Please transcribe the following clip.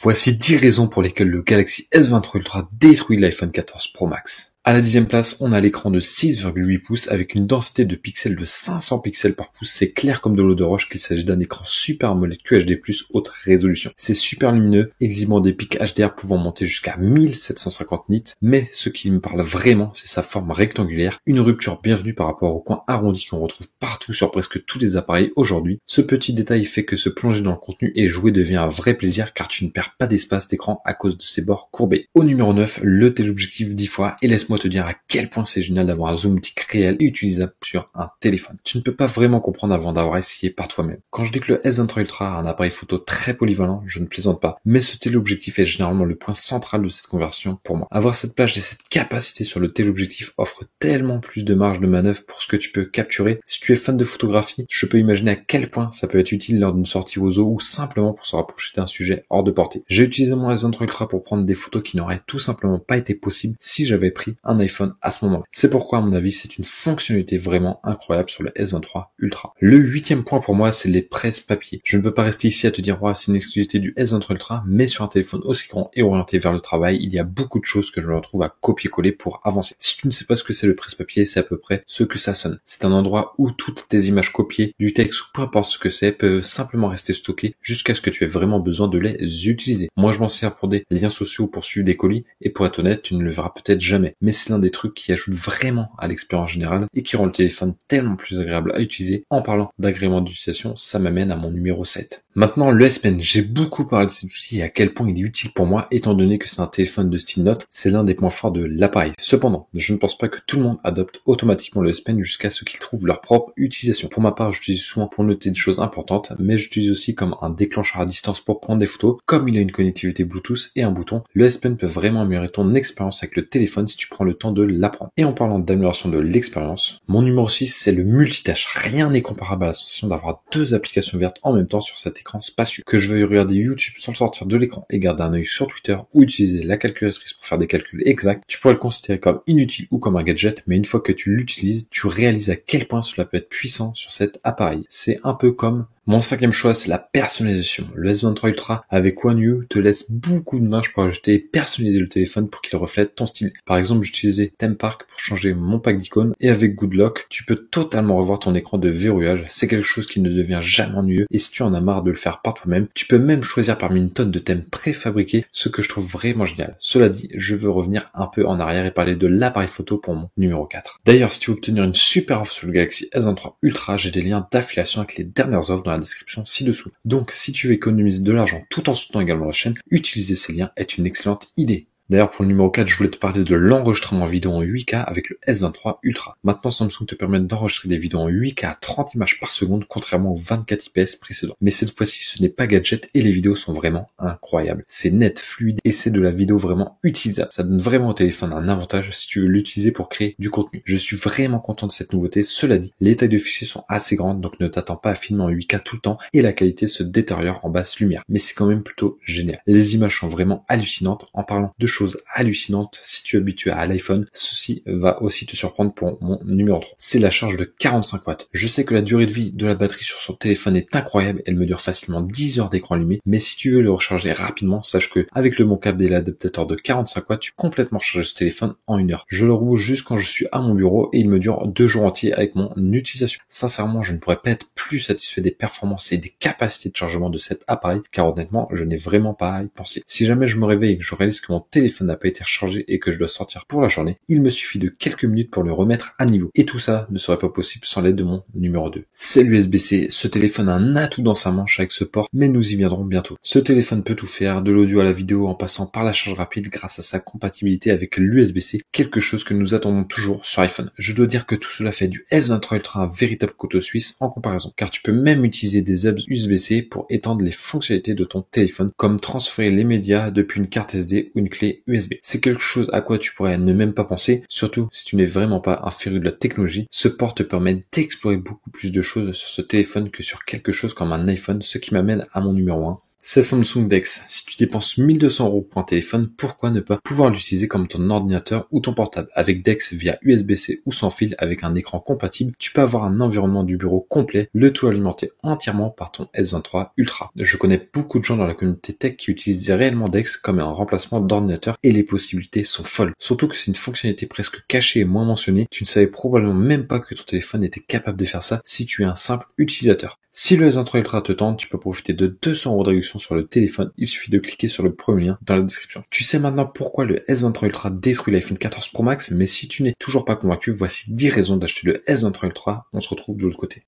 Voici 10 raisons pour lesquelles le Galaxy S23 Ultra détruit l'iPhone 14 Pro Max. À la 10e place, on a l'écran de 6,8 pouces avec une densité de pixels de 500 pixels par pouce. C'est clair comme de l'eau de roche qu'il s'agit d'un écran Super AMOLED QHD+, haute résolution. C'est super lumineux, exhibant des pics HDR pouvant monter jusqu'à 1750 nits, mais ce qui me parle vraiment, c'est sa forme rectangulaire, une rupture bienvenue par rapport au coin arrondi qu'on retrouve partout sur presque tous les appareils aujourd'hui. Ce petit détail fait que se plonger dans le contenu et jouer devient un vrai plaisir car tu ne perds pas d'espace d'écran à cause de ses bords courbés. Au numéro 9, le téléobjectif 10 fois et laisse-moi te dire à quel point c'est génial d'avoir un zoom optique réel et utilisable sur un téléphone. Tu ne peux pas vraiment comprendre avant d'avoir essayé par toi-même. Quand je dis que le S23 Ultra a un appareil photo très polyvalent, je ne plaisante pas, mais ce téléobjectif est généralement le point central de cette conversion pour moi. Avoir cette plage et cette capacité sur le téléobjectif offre tellement plus de marge de manœuvre pour ce que tu peux capturer. Si tu es fan de photographie, je peux imaginer à quel point ça peut être utile lors d'une sortie au zoo ou simplement pour se rapprocher d'un sujet hors de portée. J'ai utilisé mon S23 Ultra pour prendre des photos qui n'auraient tout simplement pas été possibles si j'avais pris un iPhone à ce moment-là. C'est pourquoi, à mon avis, c'est une fonctionnalité vraiment incroyable sur le S23 Ultra. Le 8e point pour moi, c'est les presse-papier. Je ne peux pas rester ici à te dire, c'est une exclusivité du S23 Ultra, mais sur un téléphone aussi grand et orienté vers le travail, il y a beaucoup de choses que je me retrouve à copier-coller pour avancer. Si tu ne sais pas ce que c'est le presse-papier, c'est à peu près ce que ça sonne. C'est un endroit où toutes tes images copiées, du texte ou peu importe ce que c'est, peuvent simplement rester stockées jusqu'à ce que tu aies vraiment besoin de les utiliser. Moi, je m'en sers pour des liens sociaux, pour suivre des colis, et pour être honnête, tu ne le verras peut-être jamais. Mais c'est l'un des trucs qui ajoute vraiment à l'expérience générale et qui rend le téléphone tellement plus agréable à utiliser. En parlant d'agrément d'utilisation, ça m'amène à mon numéro 7. Maintenant, le S Pen. J'ai beaucoup parlé de cet outil et à quel point il est utile pour moi, étant donné que c'est un téléphone de style Note, c'est l'un des points forts de l'appareil. Cependant, je ne pense pas que tout le monde adopte automatiquement le S Pen jusqu'à ce qu'ils trouvent leur propre utilisation. Pour ma part, j'utilise souvent pour noter des choses importantes, mais j'utilise aussi comme un déclencheur à distance pour prendre des photos. Comme il a une connectivité Bluetooth et un bouton, le S Pen peut vraiment améliorer ton expérience avec le téléphone si tu prends le temps de l'apprendre. Et en parlant d'amélioration de l'expérience, mon numéro 6, c'est le multitâche. Rien n'est comparable à la sensation d'avoir deux applications vertes en même temps sur cet écran spacieux. Que je veuille regarder YouTube sans le sortir de l'écran et garder un œil sur Twitter ou utiliser la calculatrice pour faire des calculs exacts, tu pourrais le considérer comme inutile ou comme un gadget, mais une fois que tu l'utilises, tu réalises à quel point cela peut être puissant sur cet appareil. C'est un peu comme mon 5e choix, c'est la personnalisation. Le S23 Ultra avec One UI te laisse beaucoup de marge pour ajouter et personnaliser le téléphone pour qu'il reflète ton style. Par exemple, j'utilisais Theme Park pour changer mon pack d'icônes et avec Good Lock, tu peux totalement revoir ton écran de verrouillage. C'est quelque chose qui ne devient jamais ennuyeux et si tu en as marre de le faire par toi-même, tu peux même choisir parmi une tonne de thèmes préfabriqués, ce que je trouve vraiment génial. Cela dit, je veux revenir un peu en arrière et parler de l'appareil photo pour mon numéro 4. D'ailleurs, si tu veux obtenir une super offre sur le Galaxy S23 Ultra, j'ai des liens d'affiliation avec les dernières offres dans la description ci-dessous. Donc, si tu veux économiser de l'argent tout en soutenant également la chaîne, utiliser ces liens est une excellente idée. D'ailleurs, pour le numéro 4, je voulais te parler de l'enregistrement vidéo en 8K avec le S23 Ultra. Maintenant, Samsung te permet d'enregistrer des vidéos en 8K à 30 images par seconde, contrairement aux 24 IPS précédents. Mais cette fois-ci, ce n'est pas gadget et les vidéos sont vraiment incroyables. C'est net, fluide et c'est de la vidéo vraiment utilisable. Ça donne vraiment au téléphone un avantage si tu veux l'utiliser pour créer du contenu. Je suis vraiment content de cette nouveauté. Cela dit, les tailles de fichiers sont assez grandes, donc ne t'attends pas à filmer en 8K tout le temps et la qualité se détériore en basse lumière. Mais c'est quand même plutôt génial. Les images sont vraiment hallucinantes. En parlant de choses hallucinantes, si tu es habitué à l'iPhone, ceci va aussi te surprendre pour mon numéro 3. C'est la charge de 45 watts. Je sais que la durée de vie de la batterie sur son téléphone est incroyable, elle me dure facilement 10 heures d'écran allumé, mais si tu veux le recharger rapidement, sache que avec le bon câble et l'adaptateur de 45 watts, tu peux complètement recharger ce téléphone en 1 heure. Je le roule juste quand je suis à mon bureau et il me dure 2 jours entiers avec mon utilisation. Sincèrement, je ne pourrais pas être plus satisfait des performances et des capacités de chargement de cet appareil, car honnêtement, je n'ai vraiment pas à y penser. Si jamais je me réveille et que je réalise que mon téléphone n'a pas été rechargé et que je dois sortir pour la journée, il me suffit de quelques minutes pour le remettre à niveau. Et tout ça ne serait pas possible sans l'aide de mon numéro 2. C'est l'USB-C. Ce téléphone a un atout dans sa manche avec ce port, mais nous y viendrons bientôt. Ce téléphone peut tout faire, de l'audio à la vidéo en passant par la charge rapide grâce à sa compatibilité avec l'USB-C, quelque chose que nous attendons toujours sur iPhone. Je dois dire que tout cela fait du S23 Ultra un véritable couteau suisse en comparaison, car tu peux même utiliser des hubs USB-C pour étendre les fonctionnalités de ton téléphone, comme transférer les médias depuis une carte SD ou une clé USB. C'est quelque chose à quoi tu pourrais ne même pas penser, surtout si tu n'es vraiment pas un féru de la technologie. Ce port te permet d'explorer beaucoup plus de choses sur ce téléphone que sur quelque chose comme un iPhone, ce qui m'amène à mon numéro 1. C'est Samsung DeX. Si tu dépenses 1200 € pour un téléphone, pourquoi ne pas pouvoir l'utiliser comme ton ordinateur ou ton portable? Avec DeX via USB-C ou sans fil avec un écran compatible, tu peux avoir un environnement du bureau complet, le tout alimenté entièrement par ton S23 Ultra. Je connais beaucoup de gens dans la communauté tech qui utilisent réellement DeX comme un remplacement d'ordinateur et les possibilités sont folles. Surtout que c'est une fonctionnalité presque cachée et moins mentionnée. Tu ne savais probablement même pas que ton téléphone était capable de faire ça si tu es un simple utilisateur. Si le S23 Ultra te tente, tu peux profiter de 200 € de réduction sur le téléphone. Il suffit de cliquer sur le premier lien dans la description. Tu sais maintenant pourquoi le S23 Ultra détruit l'iPhone 14 Pro Max, mais si tu n'es toujours pas convaincu, voici 10 raisons d'acheter le S23 Ultra. On se retrouve de l'autre côté.